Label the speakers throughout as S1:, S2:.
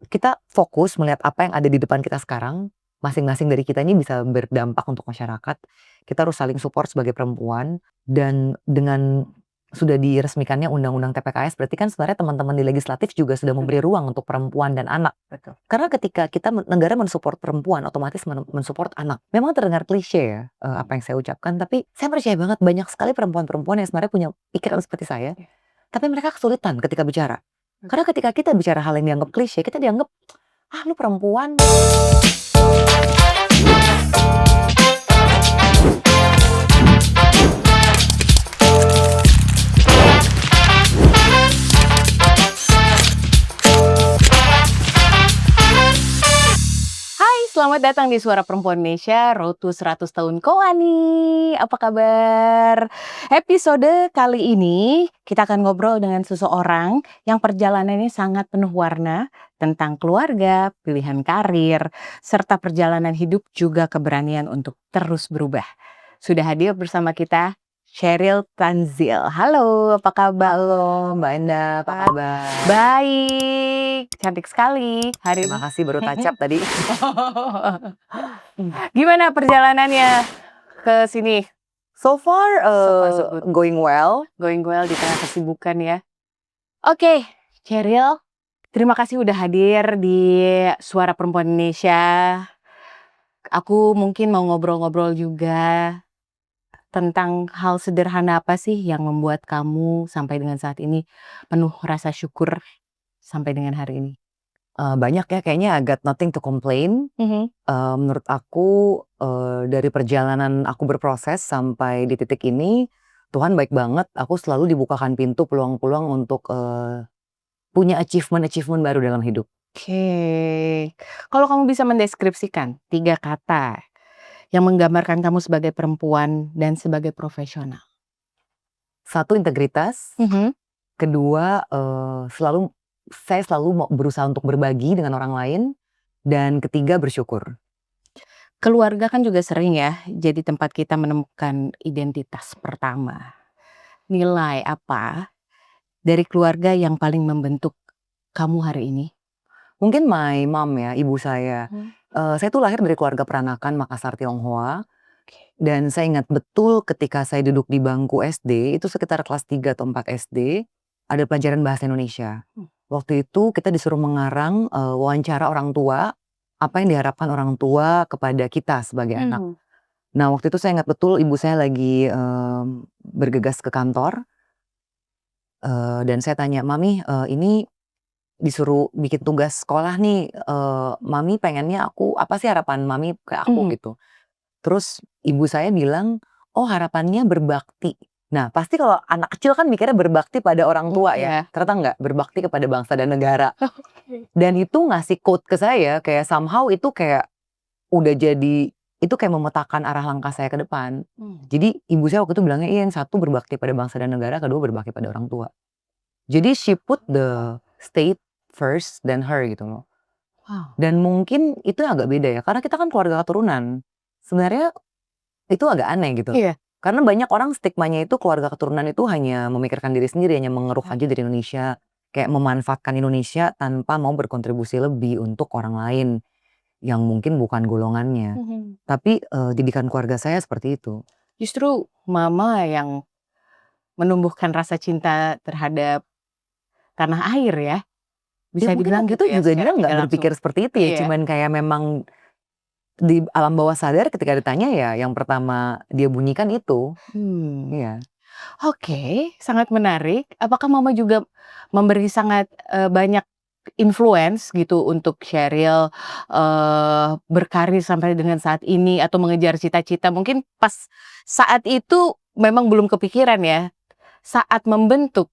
S1: kita fokus melihat apa yang ada di depan kita sekarang, masing-masing dari kita ini bisa berdampak untuk masyarakat. Kita harus saling support sebagai perempuan dan dengan sudah diresmikannya undang-undang TPKS berarti kan sebenarnya teman-teman di legislatif juga sudah memberi ruang untuk perempuan dan anak.
S2: Betul.
S1: Karena ketika kita negara mensupport perempuan otomatis mensupport anak. Memang terdengar klise ya apa yang saya ucapkan, tapi saya percaya banget banyak sekali perempuan-perempuan yang sebenarnya punya pikiran seperti saya, tapi mereka kesulitan ketika bicara. Karena ketika kita bicara hal yang dianggap klise, kita dianggap, "Ah, lu perempuan."
S2: Hai, selamat datang di Suara Perempuan Indonesia, Road to 100 tahun Koani. Apa kabar? Episode kali ini kita akan ngobrol dengan seseorang yang perjalanannya sangat penuh warna tentang keluarga, pilihan karir, serta perjalanan hidup juga keberanian untuk terus berubah. Sudah hadir bersama kita Sheryl Tanzil. Halo, apa kabar?
S1: Halo Mbak Enda, apa kabar?
S2: Baik, cantik sekali hari
S1: Terima kasih baru touch up tadi.
S2: Gimana perjalanannya ke sini?
S1: So far
S2: So good.
S1: going well.
S2: Going well di tengah kesibukan ya. Oke, Sheryl, terima kasih udah hadir di Suara Perempuan Indonesia. Aku mungkin mau ngobrol-ngobrol juga tentang hal sederhana apa sih yang membuat kamu sampai dengan saat ini penuh rasa syukur sampai dengan hari ini?
S1: Banyak ya kayaknya I got nothing to complain. Menurut aku dari perjalanan aku berproses sampai di titik ini, Tuhan baik banget. Aku selalu dibukakan pintu peluang-peluang untuk punya achievement baru dalam hidup.
S2: Oke, kalau kamu bisa mendeskripsikan 3 kata yang menggambarkan kamu sebagai perempuan dan sebagai profesional.
S1: 1, integritas. Kedua, saya selalu mau berusaha untuk berbagi dengan orang lain. Dan ketiga, bersyukur.
S2: Keluarga kan juga sering ya jadi tempat kita menemukan identitas pertama. Nilai apa dari keluarga yang paling membentuk kamu hari ini?
S1: Mungkin my mom ya, ibu saya. Saya tuh lahir dari keluarga peranakan Makassar, Tionghoa. Dan saya ingat betul ketika saya duduk di bangku SD, itu sekitar kelas 3 atau 4 SD, ada pelajaran bahasa Indonesia. Waktu itu kita disuruh mengarang wawancara orang tua, apa yang diharapkan orang tua kepada kita sebagai anak. Nah waktu itu saya ingat betul ibu saya lagi bergegas ke kantor, dan saya tanya, "Mami, ini disuruh bikin tugas sekolah nih, Mami pengennya apa sih harapan Mami ke aku gitu." Terus ibu saya bilang, "Oh harapannya berbakti." Nah pasti kalau anak kecil kan mikirnya berbakti pada orang tua ya, ternyata enggak, berbakti kepada bangsa dan negara. Dan itu ngasih quote ke saya kayak somehow itu kayak udah jadi, itu kayak memetakan arah langkah saya ke depan. Jadi ibu saya waktu itu bilangnya, "Iya yang satu berbakti pada bangsa dan negara, kedua berbakti pada orang tua." Jadi she put the state first than her gitu loh. Dan mungkin itu agak beda ya, karena kita kan keluarga keturunan. Sebenarnya itu agak aneh gitu. Karena banyak orang stigmanya itu keluarga keturunan itu hanya memikirkan diri sendiri, hanya mengeruk aja dari Indonesia. Kayak memanfaatkan Indonesia tanpa mau berkontribusi lebih untuk orang lain yang mungkin bukan golongannya. Tapi didikan keluarga saya seperti itu.
S2: Justru mama yang menumbuhkan rasa cinta terhadap tanah air ya. Bisa dibilang
S1: gitu
S2: ya,
S1: juga dia
S2: secara
S1: nggak
S2: tidak
S1: berpikir
S2: langsung.
S1: seperti itu ya, cuman kayak memang di alam bawah sadar ketika ditanya ya yang pertama dia bunyikan itu. Iya.
S2: Oke, sangat menarik. Apakah mama juga memberi sangat banyak influence gitu untuk Sheryl berkarir sampai dengan saat ini atau mengejar cita-cita? Mungkin pas saat itu memang belum kepikiran ya. Saat membentuk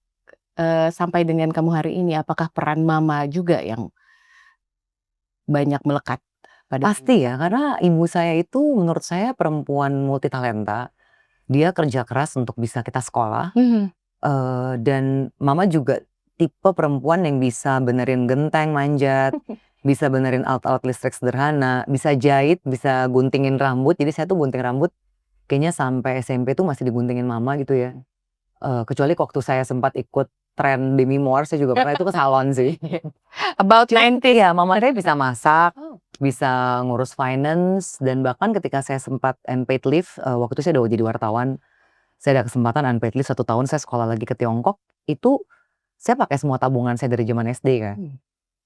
S2: sampai dengan kamu hari ini, apakah peran mama juga yang banyak melekat pada
S1: Pasti ya, karena ibu saya itu menurut saya perempuan multitalenta. Dia kerja keras untuk bisa kita sekolah. Dan mama juga tipe perempuan yang bisa benerin genteng manjat, bisa benerin alat-alat listrik sederhana, bisa jahit, bisa guntingin rambut. Jadi saya tuh gunting rambut kayaknya sampai SMP tuh masih diguntingin mama gitu ya. Kecuali waktu saya sempat ikut tren Demi Moore, saya juga pernah itu ke salon sih.
S2: About
S1: Cuman
S2: 90s.
S1: ya mama saya bisa masak,
S2: Oh.
S1: bisa ngurus finance, dan bahkan ketika saya sempat unpaid leave, waktu itu saya udah jadi wartawan, saya ada kesempatan unpaid leave 1 tahun, saya sekolah lagi ke Tiongkok, itu saya pakai semua tabungan saya dari zaman SD kan.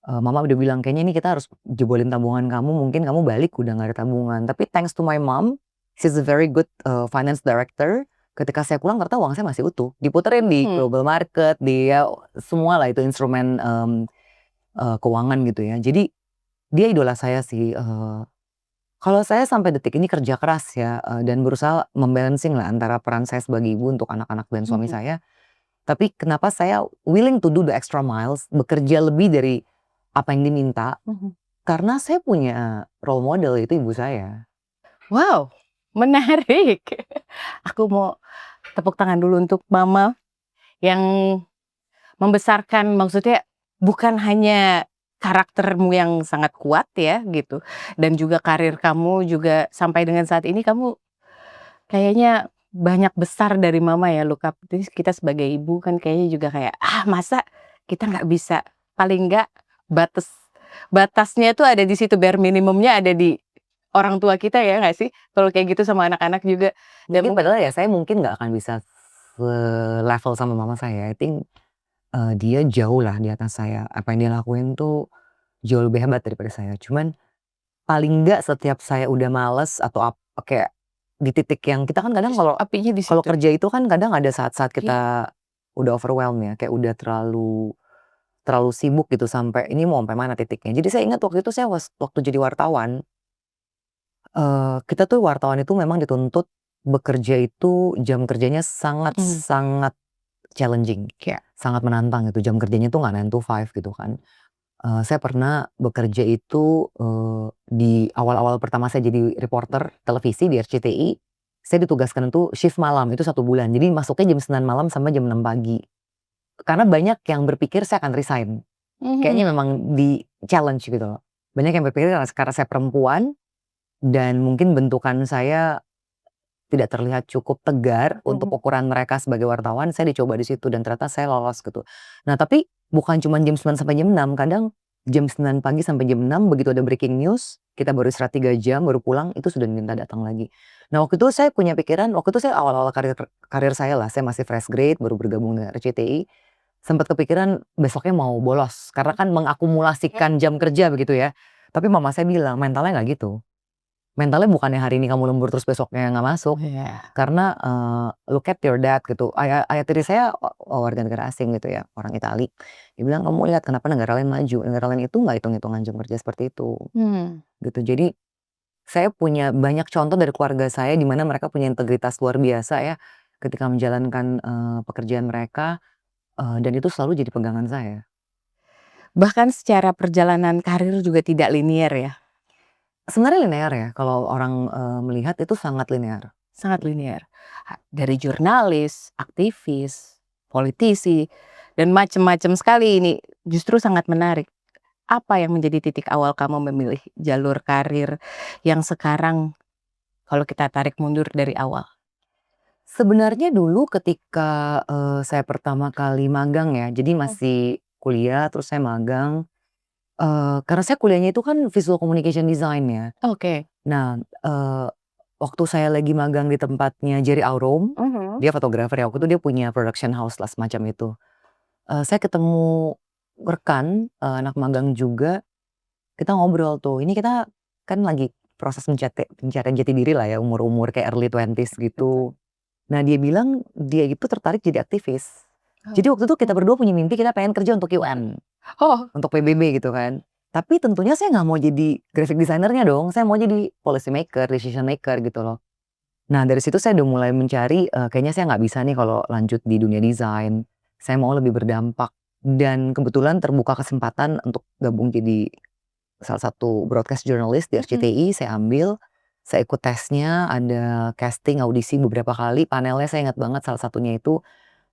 S1: Mama udah bilang, "Kayaknya ini kita harus jebolin tabungan kamu, mungkin kamu balik udah nggak ada tabungan." Tapi thanks to my mom, she's a very good, finance director. Ketika saya pulang ternyata uang saya masih utuh, diputerin di global market, di ya semualah itu instrumen, keuangan gitu ya. Jadi dia idola saya sih, kalau saya sampai detik ini kerja keras ya, dan berusaha membalancing lah antara peran saya sebagai ibu untuk anak-anak dan suami saya. Tapi kenapa saya willing to do the extra miles, bekerja lebih dari apa yang diminta, karena saya punya role model, itu ibu saya.
S2: Wow, menarik. Aku mau tepuk tangan dulu untuk mama yang membesarkan, maksudnya bukan hanya karaktermu yang sangat kuat ya gitu, dan juga karir kamu juga sampai dengan saat ini kamu kayaknya banyak besar dari mama ya look up. Jadi kita sebagai ibu kan kayaknya juga kayak, masa kita nggak bisa, paling nggak batasnya tuh ada di situ, bare minimumnya ada di orang tua kita ya nggak sih? Kalau kayak gitu sama anak-anak juga. Dan
S1: Mungkin padahal ya saya mungkin nggak akan bisa se-level sama mama saya. I think, dia jauh lah di atas saya. Apa yang dia lakuin tuh jauh lebih hebat daripada saya. Cuman paling nggak setiap saya udah males atau kayak di titik yang kita kan kadang kalau
S2: apinya di
S1: kalau
S2: situ.
S1: kerja itu kan kadang ada saat-saat kita udah overwhelmed ya, kayak udah terlalu sibuk gitu sampai ini mau sampai mana titiknya. Jadi saya ingat waktu itu saya waktu jadi wartawan, kita tuh wartawan itu memang dituntut bekerja itu jam kerjanya sangat challenging,
S2: Kayak
S1: sangat menantang gitu. Jam kerjanya tuh nggak 9 to 5 gitu kan. Saya pernah bekerja itu, di awal-awal pertama saya jadi reporter televisi di RCTI, saya ditugaskan itu shift malam, itu 1 bulan. Jadi masuknya jam 9 malam sampai jam 6 pagi. Karena banyak yang berpikir saya akan resign. Kayaknya memang di-challenge gitu loh. Banyak yang berpikir karena saya perempuan dan mungkin bentukan saya tidak terlihat cukup tegar untuk ukuran mereka sebagai wartawan, saya dicoba di situ dan ternyata saya lolos gitu. Nah tapi bukan cuma jam 9 sampai jam 6, kadang jam 9 pagi sampai jam 6 begitu ada breaking news, kita baru istirahat 3 jam baru pulang, itu sudah diminta datang lagi. Nah waktu itu saya punya pikiran, waktu itu saya awal-awal karir saya lah, saya masih fresh grade, baru bergabung dengan RCTI, sempat kepikiran besoknya mau bolos, karena kan mengakumulasikan jam kerja begitu ya. Tapi mama saya bilang, "Mentalnya nggak gitu. Mentalnya bukannya hari ini kamu lembur terus besoknya nggak masuk." Karena, look at your dad gitu, ayah tiri saya warga negara asing gitu ya, orang Itali. Dia bilang, "Kamu lihat kenapa negara lain maju, negara lain itu nggak hitung-hitungan jam kerja seperti itu." Gitu. Jadi, saya punya banyak contoh dari keluarga saya di mana mereka punya integritas luar biasa ya, ketika menjalankan, pekerjaan mereka, dan itu selalu jadi pegangan saya.
S2: Bahkan secara perjalanan karir juga tidak linear ya?
S1: Sebenarnya linear ya, kalau orang, melihat itu sangat linear.
S2: Sangat linear. Dari jurnalis, aktivis, politisi, dan macam-macam sekali ini, justru sangat menarik. Apa yang menjadi titik awal kamu memilih jalur karir yang sekarang kalau kita tarik mundur dari awal?
S1: Sebenarnya dulu ketika, saya pertama kali magang ya, jadi masih kuliah terus saya magang, karena saya kuliahnya itu kan visual communication design ya.
S2: Oke.
S1: Nah, waktu saya lagi magang di tempatnya Jerry Aurom, dia fotografer ya, waktu itu dia punya production house lah semacam itu. Saya ketemu rekan, anak magang juga, kita ngobrol tuh, ini kita kan lagi proses pencarian jati diri lah ya, umur-umur kayak early 20s gitu. Nah dia bilang dia itu tertarik jadi aktivis. Jadi waktu itu kita berdua punya mimpi kita pengen kerja untuk UN,
S2: Oh,
S1: untuk PBB gitu kan. Tapi tentunya saya nggak mau jadi graphic designernya dong, saya mau jadi policy maker, decision maker gitu loh. Nah dari situ saya udah mulai mencari, kayaknya saya nggak bisa nih kalau lanjut di dunia desain, saya mau lebih berdampak. Dan kebetulan terbuka kesempatan untuk gabung jadi salah satu broadcast journalist di RCTI, saya ambil, saya ikut tesnya, ada casting, audisi beberapa kali, panelnya saya ingat banget salah satunya itu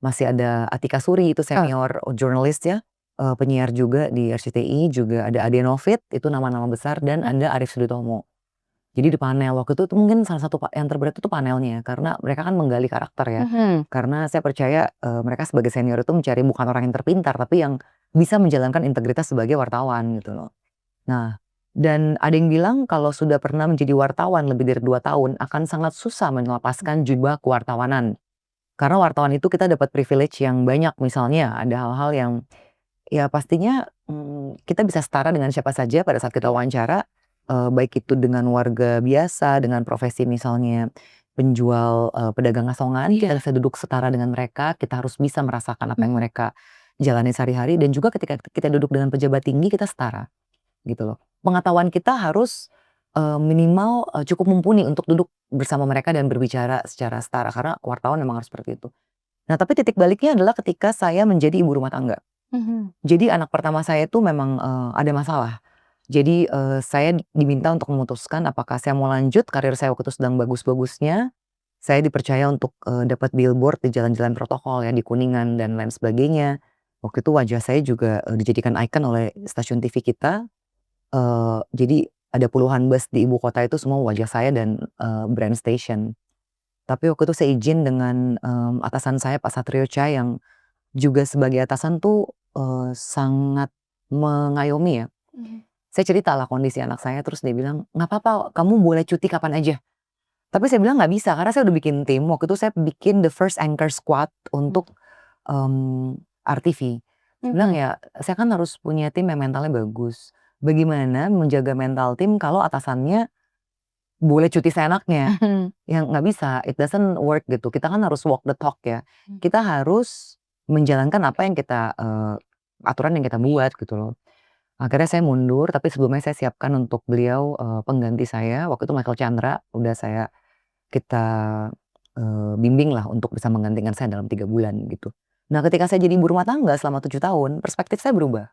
S1: masih ada Atika Suri, itu senior jurnalis ya, penyiar juga di RCTI, juga ada Ade Novit, itu nama-nama besar, dan ada Arif Sudotomo. Jadi di panel waktu itu tuh mungkin salah satu yang terberat itu panelnya, karena mereka kan menggali karakter ya. Karena saya percaya, mereka sebagai senior itu mencari bukan orang yang terpintar, tapi yang bisa menjalankan integritas sebagai wartawan gitu loh. Nah, dan ada yang bilang kalau sudah pernah menjadi wartawan lebih dari 2 tahun akan sangat susah melepaskan jubah kewartawanan. Karena wartawan itu kita dapat privilege yang banyak, misalnya ada hal-hal yang ya pastinya, kita bisa setara dengan siapa saja pada saat kita wawancara, baik itu dengan warga biasa, dengan profesi misalnya penjual, pedagang asongan, kita bisa duduk setara dengan mereka, kita harus bisa merasakan apa yang mereka jalani sehari-hari, dan juga ketika kita duduk dengan pejabat tinggi kita setara, gitu loh. Pengetahuan kita harus, minimal, cukup mumpuni untuk duduk bersama mereka dan berbicara secara setara, karena wartawan memang harus seperti itu. Nah, tapi titik baliknya adalah ketika saya menjadi ibu rumah tangga. Jadi anak pertama saya itu memang, ada masalah. Jadi, saya diminta untuk memutuskan apakah saya mau lanjut, karir saya waktu itu sedang bagus-bagusnya. Saya dipercaya untuk, dapat billboard di jalan-jalan protokol ya, di Kuningan dan lain sebagainya. Waktu itu wajah saya juga, dijadikan ikon oleh stasiun TV kita. Jadi ada puluhan bus di ibu kota itu semua wajah saya dan, brand station. Tapi waktu itu saya izin dengan, atasan saya Pak Satrio Cha yang juga sebagai atasan tuh, sangat mengayomi ya. Saya ceritalah kondisi anak saya, terus dia bilang, "Nggak apa-apa, kamu boleh cuti kapan aja." Tapi saya bilang, "Nggak bisa," karena saya udah bikin tim, waktu itu saya bikin the first anchor squad untuk, RTV. Saya bilang, "Ya, saya kan harus punya tim yang mentalnya bagus. Bagaimana menjaga mental tim kalau atasannya boleh cuti seenaknya?" Ya nggak bisa, it doesn't work gitu. Kita kan harus walk the talk ya. Kita harus menjalankan apa yang kita, aturan yang kita buat gitu loh. Akhirnya saya mundur, tapi sebelumnya saya siapkan untuk beliau, pengganti saya, waktu itu Michael Chandra, udah kita, bimbing lah untuk bisa menggantikan saya dalam 3 bulan gitu. Nah, ketika saya jadi ibu rumah tangga selama 7 tahun, perspektif saya berubah.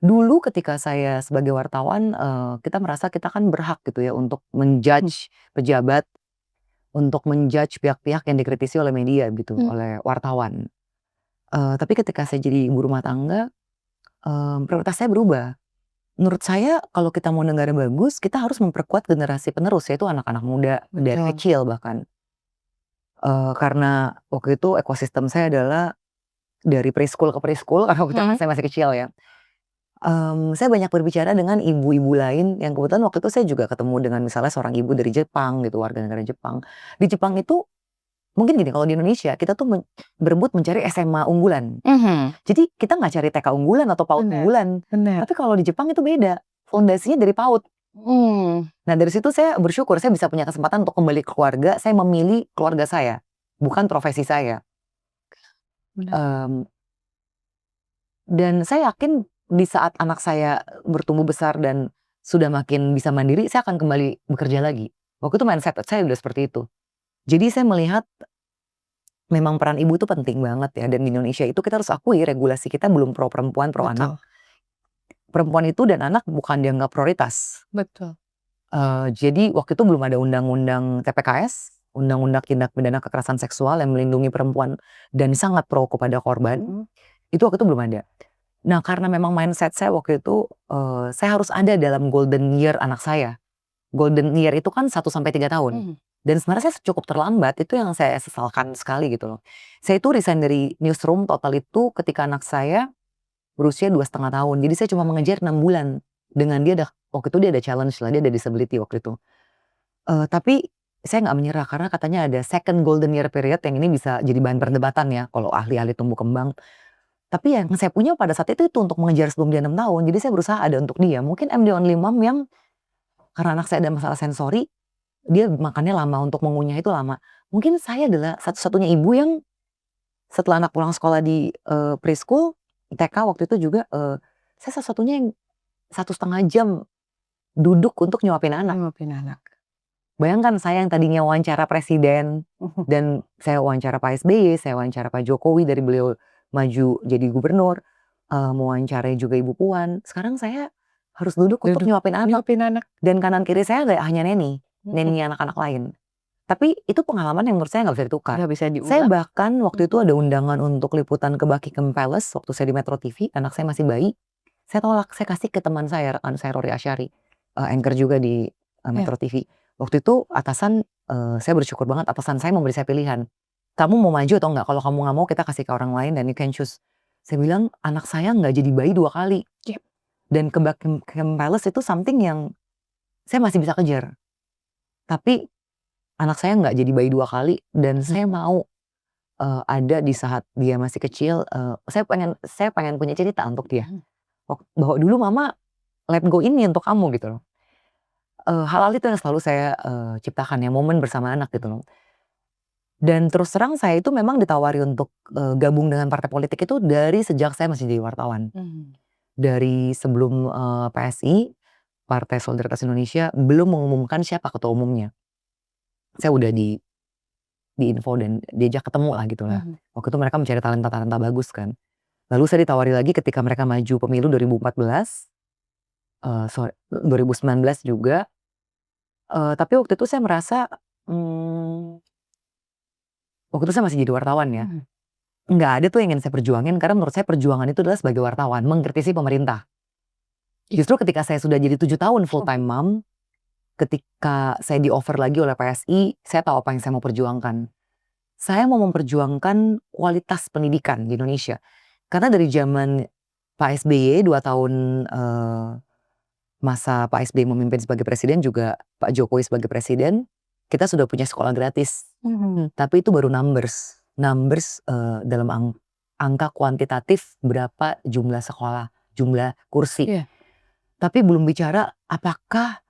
S1: Dulu ketika saya sebagai wartawan, kita merasa kita kan berhak gitu ya untuk menjudge pejabat, untuk menjudge pihak-pihak yang dikritisi oleh media gitu, oleh wartawan. Tapi ketika saya jadi ibu rumah tangga, prioritas saya berubah. Menurut saya kalau kita mau negara bagus, kita harus memperkuat generasi penerus, yaitu anak-anak muda dari kecil bahkan. Karena waktu itu ekosistem saya adalah dari preschool ke preschool, karena waktu itu saya masih kecil ya. Saya banyak berbicara dengan ibu-ibu lain yang kebetulan waktu itu saya juga ketemu dengan misalnya seorang ibu dari Jepang gitu, warga negara Jepang. Di Jepang itu mungkin gini, kalau di Indonesia kita tuh berebut mencari SMA unggulan. Jadi kita nggak cari TK unggulan atau PAUD unggulan. Tapi kalau di Jepang itu beda, fondasinya dari PAUD. Nah, dari situ saya bersyukur saya bisa punya kesempatan untuk kembali ke keluarga, saya memilih keluarga saya, bukan profesi saya. Dan saya yakin di saat anak saya bertumbuh besar dan sudah makin bisa mandiri, saya akan kembali bekerja lagi. Waktu itu mindset saya udah seperti itu. Jadi saya melihat memang peran ibu itu penting banget ya, dan di Indonesia itu kita harus akui regulasi kita belum pro perempuan, pro anak. Perempuan itu dan anak bukan dianggap prioritas. Jadi waktu itu belum ada undang-undang TPKS, undang-undang tindak pidana kekerasan seksual yang melindungi perempuan dan sangat pro kepada korban. Itu waktu itu belum ada. Nah, karena memang mindset saya waktu itu, saya harus ada dalam golden year anak saya. Golden year itu kan 1-3 tahun. Dan sebenarnya saya cukup terlambat, itu yang saya sesalkan sekali gitu loh. Saya itu resign dari newsroom total itu ketika anak saya berusia 2,5 tahun. Jadi saya cuma mengejar 6 bulan. Dengan dia waktu itu dia ada challenge lah, dia ada disability waktu itu. Tapi saya nggak menyerah karena katanya ada second golden year period yang ini bisa jadi bahan perdebatan ya kalau ahli-ahli tumbuh kembang. Tapi yang saya punya pada saat itu untuk mengejar sebelum dia 6 tahun. Jadi saya berusaha ada untuk dia. Mungkin I'm the only mom yang karena anak saya ada masalah sensori, dia makannya lama, untuk mengunyah itu lama. Mungkin saya adalah satu-satunya ibu yang setelah anak pulang sekolah di, preschool, TK waktu itu juga, saya satu-satunya yang 1,5 jam duduk untuk nyuapin anak. Bayangkan saya yang tadinya wawancara presiden, dan saya wawancara Pak SBY, saya wawancara Pak Jokowi dari beliau maju jadi gubernur, mewawancarai juga Ibu Puan. Sekarang saya harus duduk untuk nyuapin anak. Dan kanan kiri saya hanya neni anak-anak lain. Tapi itu pengalaman yang menurut saya nggak bisa ditukar. Saya bahkan waktu itu ada undangan untuk liputan ke Buckingham Palace waktu saya di Metro TV, anak saya masih bayi. Saya tolak, saya kasih ke teman saya, rekan saya Rory Asyari, anchor juga di Metro TV. Waktu itu atasan, saya bersyukur banget atasan saya memberi saya pilihan, "Kamu mau maju atau enggak? Kalau kamu nggak mau kita kasih ke orang lain dan you can choose." Saya bilang, "Anak saya nggak jadi bayi 2 kali."
S2: Yap.
S1: Dan ke Buckingham Palace itu something yang saya masih bisa kejar. Tapi anak saya nggak jadi bayi 2 kali dan saya mau, ada di saat dia masih kecil, saya pengen punya cerita untuk dia. Bahwa dulu mama let go ini untuk kamu gitu loh. Hal-hal itu yang selalu saya, ciptakan ya, momen bersama anak gitu loh. Dan terus terang saya itu memang ditawari untuk, gabung dengan partai politik itu dari sejak saya masih jadi wartawan. Dari sebelum, PSI, Partai Solidaritas Indonesia, belum mengumumkan siapa ketua umumnya. Saya udah diinfo dan diajak ketemu lah gitu lah. Waktu itu mereka mencari talenta-talenta bagus kan. Lalu saya ditawari lagi ketika mereka maju pemilu 2014, 2019 juga, tapi waktu itu saya merasa, waktu itu saya masih jadi wartawan ya, nggak ada tuh yang ingin saya perjuangin karena menurut saya perjuangan itu adalah sebagai wartawan, mengkritisi pemerintah. Justru ketika saya sudah jadi 7 tahun full time mom, ketika saya di-offer lagi oleh PSI, saya tahu apa yang saya mau perjuangkan. Saya mau memperjuangkan kualitas pendidikan di Indonesia. Karena dari zaman Pak SBY 2 tahun, masa Pak SBY memimpin sebagai presiden juga Pak Jokowi sebagai presiden, kita sudah punya sekolah gratis. Tapi itu baru numbers, dalam angka kuantitatif berapa jumlah sekolah, jumlah kursi. Tapi belum bicara apakah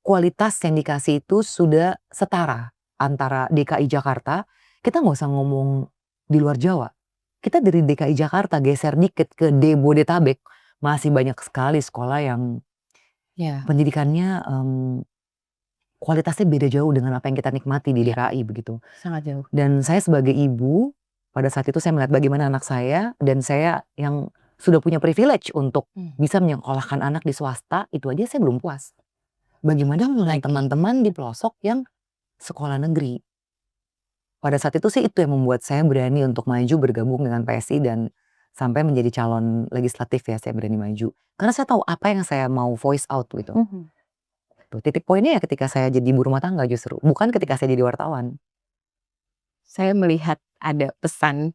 S1: kualitas yang dikasih itu sudah setara antara DKI Jakarta, kita nggak usah ngomong di luar Jawa. Kita dari DKI Jakarta geser dikit ke Jabodetabek, masih banyak sekali sekolah yang pendidikannya, kualitasnya beda jauh dengan apa yang kita nikmati di DKI begitu.
S2: Sangat jauh.
S1: Dan saya sebagai ibu, pada saat itu saya melihat bagaimana anak saya dan saya yang sudah punya privilege untuk bisa menyekolahkan anak di swasta, itu aja saya belum puas. Bagaimana melihat teman-teman di pelosok yang sekolah negeri. Pada saat itu sih itu yang membuat saya berani untuk maju bergabung dengan PSI dan sampai menjadi calon legislatif ya, saya berani maju. Karena saya tahu apa yang saya mau voice out gitu. Tuh, titik poinnya ya ketika saya jadi ibu rumah tangga justru, bukan ketika saya jadi wartawan.
S2: Saya melihat ada pesan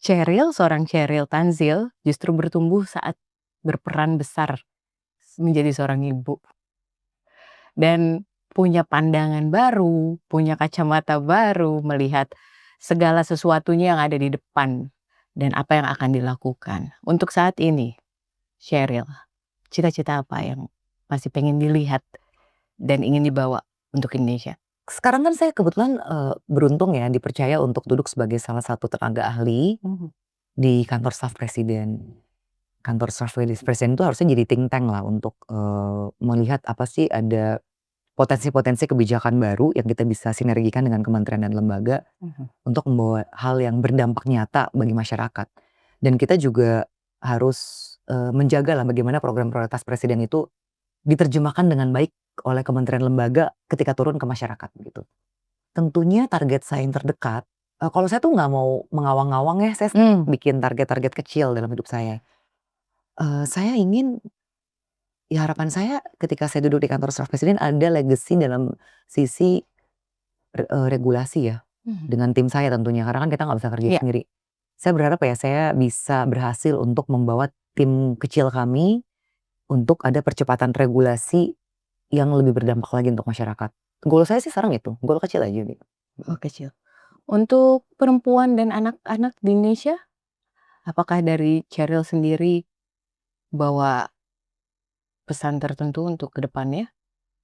S2: seorang Sheryl Tanzil justru bertumbuh saat berperan besar menjadi seorang ibu. Dan punya pandangan baru, punya kacamata baru, melihat segala sesuatunya yang ada di depan dan apa yang akan dilakukan. Untuk saat ini, Sheryl, cita-cita apa yang masih pengen dilihat dan ingin dibawa untuk Indonesia?
S1: Sekarang kan saya kebetulan, beruntung ya dipercaya untuk duduk sebagai salah satu tenaga ahli di kantor staf presiden. Kantor staf presiden itu harusnya jadi think tank lah untuk, melihat apa sih ada potensi-potensi kebijakan baru yang kita bisa sinergikan dengan kementerian dan lembaga untuk membawa hal yang berdampak nyata bagi masyarakat. Dan kita juga harus, menjaga lah bagaimana program prioritas presiden itu diterjemahkan dengan baik oleh kementerian lembaga ketika turun ke masyarakat gitu. Tentunya target saya yang terdekat, kalau saya tuh nggak mau mengawang-awang ya, saya bikin target-target kecil dalam hidup saya. Saya ingin, ya harapan saya ketika saya duduk di kantor staf presiden ada legacy dalam sisi regulasi ya, dengan tim saya tentunya karena kan kita nggak bisa kerja sendiri. Saya berharap ya saya bisa berhasil untuk membawa tim kecil kami untuk ada percepatan regulasi yang lebih berdampak lagi untuk masyarakat. Goal saya sih sekarang itu, goal kecil aja gitu.
S2: Oh, kecil. Untuk perempuan dan anak-anak di Indonesia, apakah dari Sheryl sendiri bawa pesan tertentu untuk ke depannya?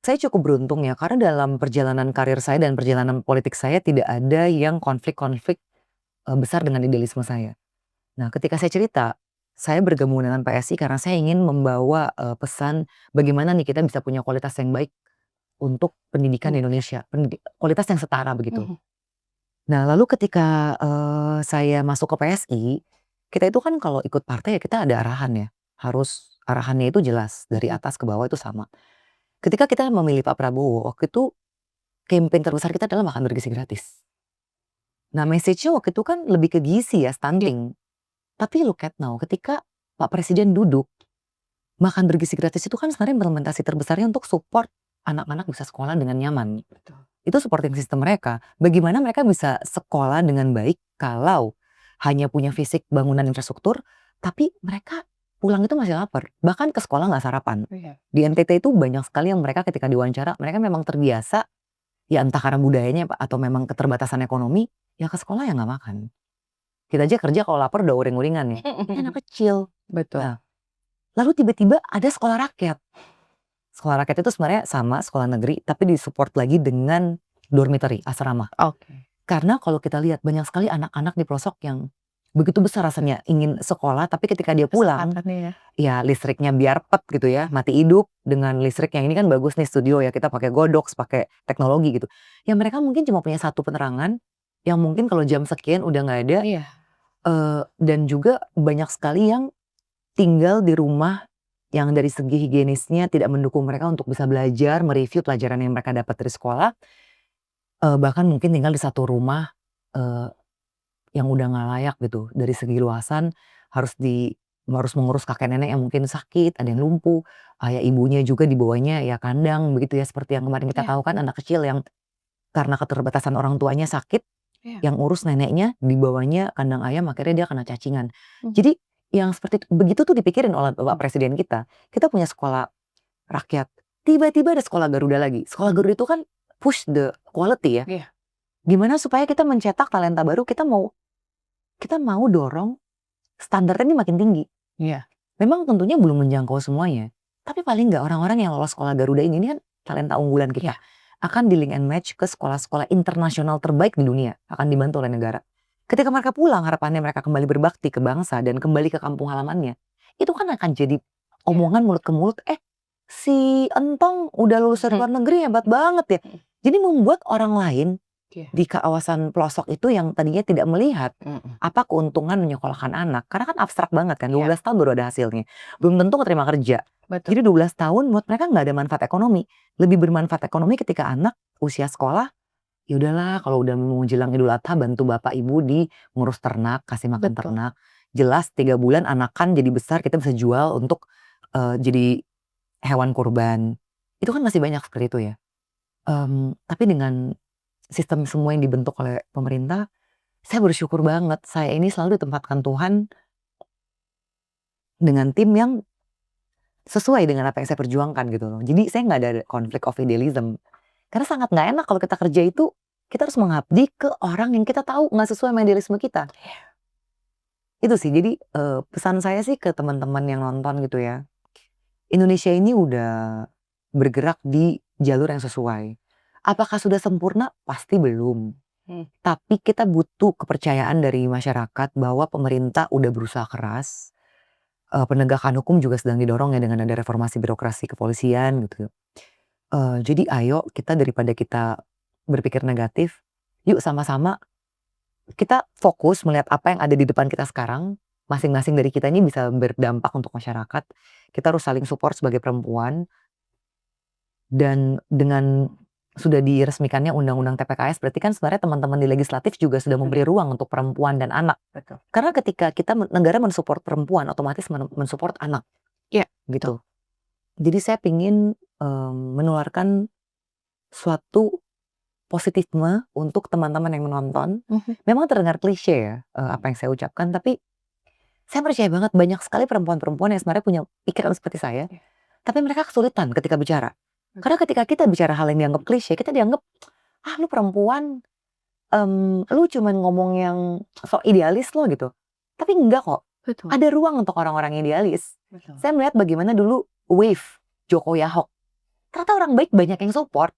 S1: Saya cukup beruntung ya karena dalam perjalanan karir saya dan perjalanan politik saya tidak ada yang konflik-konflik, besar dengan idealisme saya. Nah ketika saya cerita, saya bergabung dengan PSI karena saya ingin membawa, pesan bagaimana nih kita bisa punya kualitas yang baik untuk pendidikan di Indonesia, kualitas yang setara begitu. Nah lalu ketika, saya masuk ke PSI, kita itu kan kalau ikut partai ya kita ada arahan ya, harus arahannya itu jelas dari atas ke bawah itu sama. Ketika kita memilih Pak Prabowo, waktu itu campaign terbesar kita adalah makan bergizi gratis. Nah message-nya waktu itu kan lebih ke gizi ya, stunting. Tapi look at now, ketika Pak Presiden duduk makan bergizi gratis itu kan sebenarnya implementasi terbesarnya untuk support anak-anak bisa sekolah dengan nyaman.
S2: Betul.
S1: Itu supporting system mereka. Bagaimana mereka bisa sekolah dengan baik kalau hanya punya fisik, bangunan, infrastruktur, tapi mereka pulang itu masih lapar. Bahkan ke sekolah nggak sarapan.
S2: Iya.
S1: Di NTT itu banyak sekali yang mereka ketika diwawancara, mereka memang terbiasa, ya entah karena budayanya atau memang keterbatasan ekonomi, ya ke sekolah ya nggak makan. Kita aja kerja kalau lapar udah uring-uringan ya. Ini anak kecil.
S2: Betul.
S1: Nah, lalu tiba-tiba ada sekolah rakyat. Sekolah rakyat itu sebenarnya sama sekolah negeri, tapi disupport lagi dengan dormitory, asrama.
S2: Oke.
S1: Karena kalau kita lihat banyak sekali anak-anak di pelosok yang begitu besar rasanya ingin sekolah, tapi ketika dia pulang,
S2: Kesempatannya ya.
S1: ya listriknya biar pet gitu ya, mati hidup dengan listrik yang ini kan bagus nih studio ya, kita pakai Godox, pakai teknologi gitu. Ya mereka mungkin cuma punya satu penerangan, yang mungkin kalau jam sekian udah nggak ada,
S2: Iya.
S1: dan juga banyak sekali yang tinggal di rumah yang dari segi higienisnya tidak mendukung mereka untuk bisa belajar, mereview pelajaran yang mereka dapat dari sekolah. Bahkan mungkin tinggal di satu rumah, yang udah nggak layak gitu, dari segi luasan harus mengurus kakek nenek yang mungkin sakit, ada yang lumpuh, ayah ibunya juga dibawanya ya kandang begitu ya, seperti yang kemarin kita
S2: Iya.
S1: tahu kan anak kecil yang karena keterbatasan orang tuanya sakit,
S2: Iya.
S1: yang urus neneknya dibawanya kandang ayam akhirnya dia kena cacingan.
S2: Mhm.
S1: Jadi yang seperti begitu tuh dipikirin oleh Bapak Presiden kita. Kita punya sekolah rakyat, tiba-tiba ada sekolah Garuda lagi. Sekolah Garuda itu kan push the quality ya.
S2: Iya.
S1: Gimana supaya kita mencetak talenta baru, kita mau dorong standarnya ini makin tinggi.
S2: Iya.
S1: Memang tentunya belum menjangkau semuanya, tapi paling nggak orang-orang yang lolos sekolah Garuda ini kan talenta unggulan kita.
S2: Iya.
S1: Akan di link and match ke sekolah-sekolah internasional terbaik di dunia, akan dibantu oleh negara. Ketika mereka pulang, harapannya mereka kembali berbakti ke bangsa dan kembali ke kampung halamannya. Itu kan akan jadi omongan mulut ke mulut, si Entong udah lulus dari luar negeri hebat banget ya. Jadi membuat orang lain
S2: Iya.
S1: di kawasan pelosok itu yang tadinya tidak melihat
S2: Mhm.
S1: apa keuntungan menyekolahkan anak. Karena kan abstrak banget kan,
S2: Iya.
S1: 12 tahun baru ada hasilnya. Belum tentu keterima kerja.
S2: Betul.
S1: Jadi 12 tahun buat mereka nggak ada manfaat ekonomi. Lebih bermanfaat ekonomi ketika anak usia sekolah, ya udahlah kalau udah mau menjelang Idul Adha bantu bapak ibu di ngurus ternak, kasih makan
S2: Betul.
S1: ternak. Jelas 3 bulan anakan jadi besar kita bisa jual untuk jadi hewan kurban. Itu kan masih banyak seperti itu ya. Tapi dengan sistem semua yang dibentuk oleh pemerintah, saya bersyukur banget. Saya ini selalu ditempatkan Tuhan dengan tim yang sesuai dengan apa yang saya perjuangkan gitu loh. Jadi saya nggak ada konflik of idealism. Karena sangat nggak enak kalau kita kerja itu, kita harus mengabdi ke orang yang kita tahu nggak sesuai sama idealisme kita. Itu sih, jadi pesan saya sih ke teman-teman yang nonton gitu ya. Indonesia ini udah bergerak di jalur yang sesuai. Apakah sudah sempurna? Pasti belum. Tapi kita butuh kepercayaan dari masyarakat bahwa pemerintah udah berusaha keras. Penegakan hukum juga sedang didorong ya dengan ada reformasi birokrasi kepolisian gitu. Jadi ayo kita daripada kita berpikir negatif, yuk sama-sama kita fokus melihat apa yang ada di depan kita sekarang. Masing-masing dari kita ini bisa berdampak untuk masyarakat. Kita harus saling support sebagai perempuan. Dan dengan sudah diresmikannya undang-undang TPKS, berarti kan sebenarnya teman-teman di legislatif juga sudah memberi ruang untuk perempuan dan anak.
S2: Betul.
S1: Karena ketika kita negara mensupport perempuan, otomatis mensupport anak.
S2: Iya,
S1: Gitu. Jadi saya pingin menularkan suatu positifme untuk teman-teman yang menonton. Memang terdengar klise ya apa yang saya ucapkan, tapi saya percaya banget banyak sekali perempuan-perempuan yang sebenarnya punya pikiran seperti saya, tapi mereka kesulitan ketika bicara. Karena ketika kita bicara hal yang dianggap klise, kita dianggap, lu perempuan, lu cuman ngomong yang sok idealis lo gitu. Tapi enggak kok,
S2: Betul.
S1: ada ruang untuk orang-orang idealis.
S2: Betul.
S1: Saya melihat bagaimana dulu Wave, Jokowi Ahok. Ternyata orang baik banyak yang support.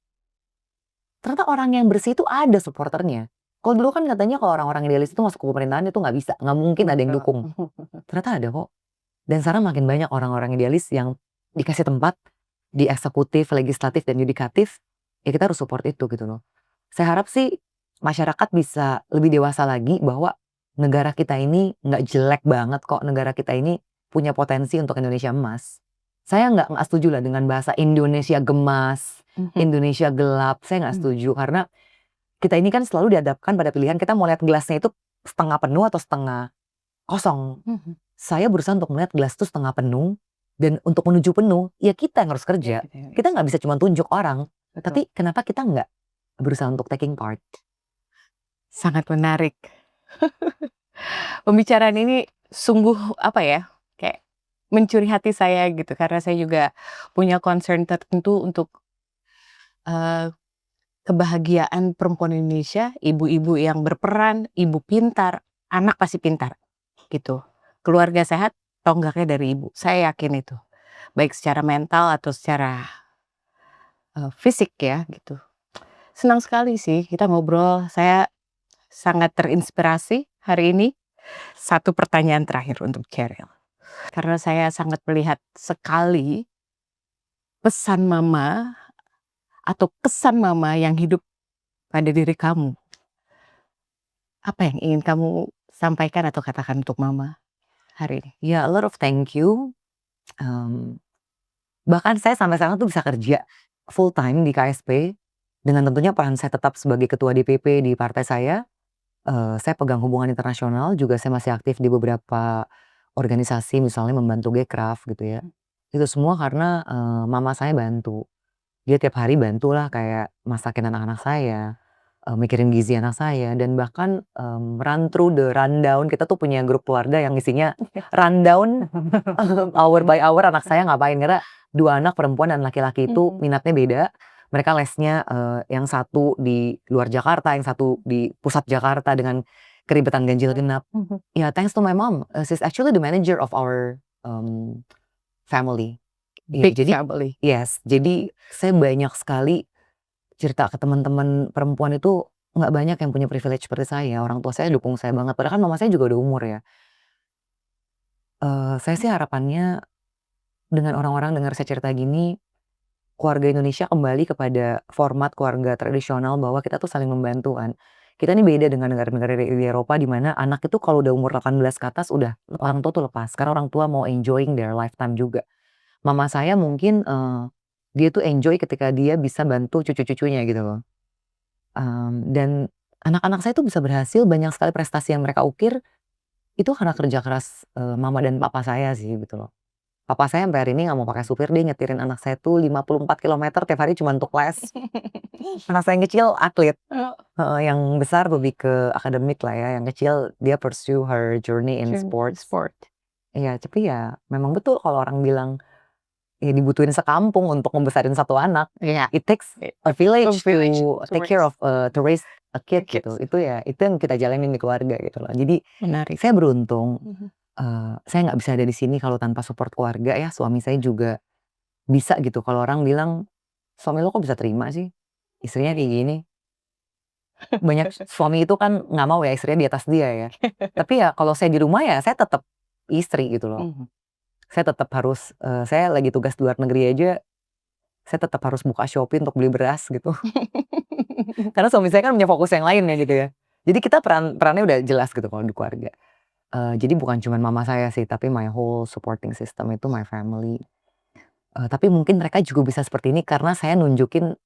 S1: Ternyata orang yang bersih itu ada supporternya. Kalau dulu kan katanya kalau orang-orang idealis itu masuk ke pemerintahan itu nggak bisa, nggak mungkin ada yang dukung. Ternyata ada kok. Dan sekarang makin banyak orang-orang idealis yang dikasih tempat di eksekutif, legislatif, dan yudikatif, ya kita harus support itu gitu loh. Saya harap sih masyarakat bisa lebih dewasa lagi bahwa negara kita ini nggak jelek banget kok. Negara kita ini punya potensi untuk Indonesia emas. Saya nggak setuju lah dengan bahasa Indonesia gemas, Indonesia gelap. Saya nggak setuju karena kita ini kan selalu dihadapkan pada pilihan kita mau lihat gelasnya itu setengah penuh atau setengah kosong. Saya berusaha untuk melihat gelas itu setengah penuh Dan untuk menuju penuh, ya kita yang harus kerja.
S2: Gitu ya.
S1: Kita nggak bisa cuma tunjuk orang,
S2: Betul.
S1: tapi kenapa kita nggak berusaha untuk taking part?
S2: Sangat menarik. Pembicaraan ini sungguh apa ya, kayak mencuri hati saya gitu, karena saya juga punya concern tertentu untuk kebahagiaan perempuan Indonesia, ibu-ibu yang berperan, ibu pintar, anak pasti pintar, gitu. Keluarga sehat, tonggaknya dari ibu, saya yakin itu. Baik secara mental atau secara fisik ya, gitu. Senang sekali sih kita ngobrol, saya sangat terinspirasi hari ini. Satu pertanyaan terakhir untuk Cheryl. Karena saya sangat melihat sekali pesan mama atau kesan mama yang hidup pada diri kamu. Apa yang ingin kamu sampaikan atau katakan untuk mama hari ini?
S1: Ya, a lot of thank you. Bahkan saya sampai sekarang tuh bisa kerja full time di KSP dengan tentunya peran saya tetap sebagai ketua DPP di partai saya. Saya pegang hubungan internasional, juga saya masih aktif di beberapa organisasi, misalnya membantu Gecraft gitu ya. Itu semua karena mama saya bantu. Dia tiap hari bantulah kayak masakin anak-anak saya, mikirin gizi anak saya, dan bahkan run through the rundown. Kita tuh punya grup keluarga yang isinya rundown hour by hour anak saya ngapain, karena 2 anak perempuan dan laki-laki itu minatnya beda. Mereka lesnya yang satu di luar Jakarta, yang satu di pusat Jakarta dengan keribetan ganjil genap. Ya, thanks to my mom, she's actually the manager of our family. Ya,
S2: Big
S1: jadi
S2: family.
S1: yes, jadi saya banyak sekali cerita ke teman-teman perempuan itu, nggak banyak yang punya privilege seperti saya. Orang tua saya dukung saya banget, padahal kan mama saya juga udah umur ya. Saya sih harapannya dengan orang-orang dengar saya cerita gini, keluarga Indonesia kembali kepada format keluarga tradisional bahwa kita tuh saling membantu kan. Kita ini beda dengan negara-negara di Eropa di mana anak itu kalau udah umur 18 ke atas udah orang tua tuh lepas. Karena orang tua mau enjoying their lifetime juga. Mama saya mungkin dia tuh enjoy ketika dia bisa bantu cucu-cucunya gitu loh. Dan anak-anak saya tuh bisa berhasil, banyak sekali prestasi yang mereka ukir itu karena kerja keras mama dan papa saya sih gitu loh. Papa saya sampai hari ini nggak mau pakai supir, dia nyetirin anak saya tuh 54 kilometer tiap hari cuma untuk les. Anak saya yang kecil atlet, yang besar lebih ke akademik lah ya, yang kecil dia pursue her journey in sports. Iya, tapi ya memang betul kalau orang bilang ya dibutuhin sekampung untuk membesarin satu anak.
S2: Iya.
S1: It takes a village to take care
S2: raise
S1: of to raise a kid
S2: kids.
S1: gitu. Itu ya, itu yang kita jalanin di keluarga gitu loh. Jadi
S2: Menarik.
S1: saya beruntung. Saya nggak bisa ada di sini kalau tanpa support keluarga ya. Suami saya juga bisa gitu. Kalau orang bilang, suami lo kok bisa terima sih istrinya kayak gini. Banyak suami itu kan nggak mau ya istrinya di atas dia ya. Tapi ya kalau saya di rumah ya saya tetap istri gitu loh. Saya tetap harus, saya lagi tugas di luar negeri aja, saya tetap harus buka Shopee untuk beli beras gitu. Karena suami saya kan punya fokus yang lain ya gitu ya. Jadi kita perannya udah jelas gitu kalau di keluarga. Jadi bukan cuma mama saya sih, tapi my whole supporting system itu my family. Tapi mungkin mereka juga bisa seperti ini karena saya nunjukin,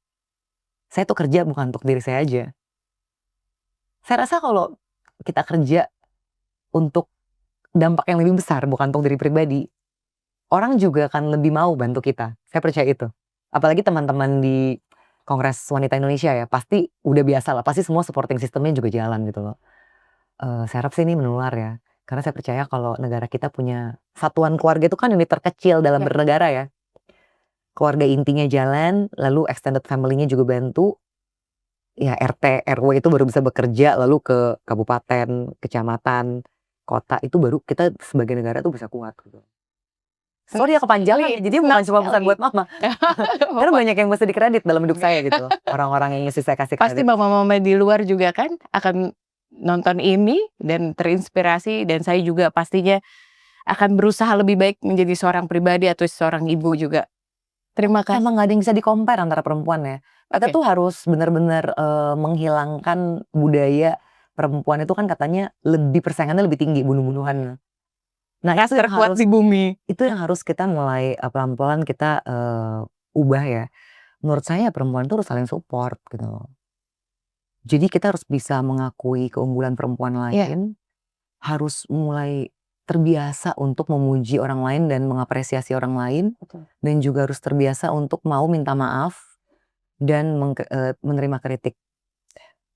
S1: saya tuh kerja bukan untuk diri saya aja. Saya rasa kalau kita kerja untuk dampak yang lebih besar, bukan untuk diri pribadi, orang juga akan lebih mau bantu kita. Saya percaya itu. Apalagi teman-teman di Kongres Wanita Indonesia ya, pasti udah biasa lah, pasti semua supporting sistemnya juga jalan gitu loh. Saya harap sih ini menular ya. Karena saya percaya kalau negara kita punya satuan keluarga itu kan unit terkecil dalam bernegara ya. Keluarga intinya jalan, lalu extended family-nya juga bantu. Ya RT, RW itu baru bisa bekerja, lalu ke kabupaten, kecamatan, kota, itu baru kita sebagai negara tuh bisa kuat gitu. Sorry ya kepanjangan, jadi bukan cuma pesan buat mama. Karena banyak yang mesti dikredit dalam hidup saya gitu. Orang-orang yang mesti saya kasih
S2: Pasti
S1: kredit.
S2: mama-mama di luar juga kan akan nonton ini dan terinspirasi, dan saya juga pastinya akan berusaha lebih baik menjadi seorang pribadi atau seorang ibu juga. Terima kasih.
S1: Emang gak ada yang bisa di-compare antara perempuan ya. Kita tuh harus benar-benar menghilangkan budaya perempuan itu kan katanya lebih persaingannya lebih tinggi, bunuh-bunuhan. Nah itu yang
S2: Terkuat
S1: harus
S2: di bumi.
S1: itu yang harus kita mulai pelan-pelan kita ubah ya. Menurut saya perempuan tuh harus saling support gitu. Jadi kita harus bisa mengakui keunggulan perempuan lain, harus mulai terbiasa untuk memuji orang lain dan mengapresiasi orang lain,
S2: Betul.
S1: dan juga harus terbiasa untuk mau minta maaf dan menerima kritik.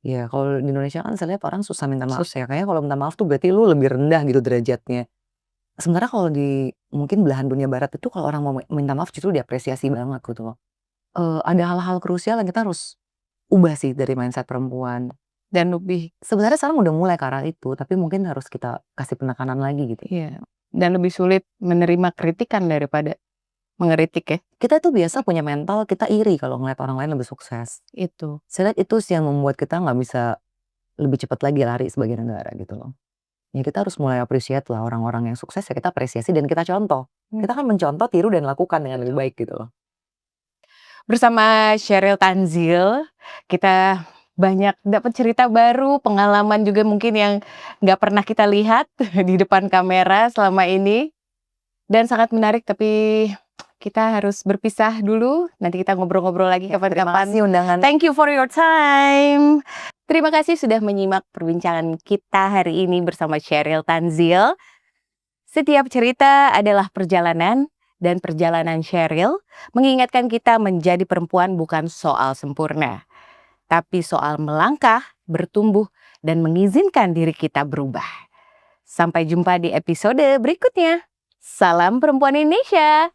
S1: Ya kalau di Indonesia kan saya lihat orang susah minta maaf ya, kayaknya kalau minta maaf tuh berarti lu lebih rendah gitu derajatnya. Sementara kalau di mungkin belahan dunia barat itu kalau orang mau minta maaf justru diapresiasi banget gitu loh. Ada hal-hal krusial yang kita harus ubah sih dari mindset perempuan.
S2: Dan lebih
S1: Sebenarnya sekarang udah mulai ke arah itu, tapi mungkin harus kita kasih penekanan lagi gitu.
S2: iya, dan lebih sulit menerima kritikan daripada mengkritik ya.
S1: Kita tuh biasa punya mental kita iri kalau ngeliat orang lain lebih sukses.
S2: Itu.
S1: Saya lihat itu sih yang membuat kita nggak bisa lebih cepat lagi lari sebagai negara gitu loh. Ya kita harus mulai appreciate lah orang-orang yang sukses ya kita apresiasi dan kita contoh. Kita kan mencontoh, tiru dan lakukan dengan lebih baik gitu loh.
S2: Bersama Sheryl Tanzil, kita banyak dapat cerita baru, pengalaman juga mungkin yang nggak pernah kita lihat di depan kamera selama ini. Dan sangat menarik, tapi kita harus berpisah dulu. Nanti kita ngobrol-ngobrol lagi
S1: Terima
S2: kapan-kapan.
S1: kasih undangan.
S2: Thank you for your time. Terima kasih sudah menyimak perbincangan kita hari ini bersama Sheryl Tanzil. Setiap cerita adalah perjalanan, dan perjalanan Sheryl mengingatkan kita menjadi perempuan bukan soal sempurna, tapi soal melangkah, bertumbuh, dan mengizinkan diri kita berubah. Sampai jumpa di episode berikutnya. Salam Perempuan Indonesia.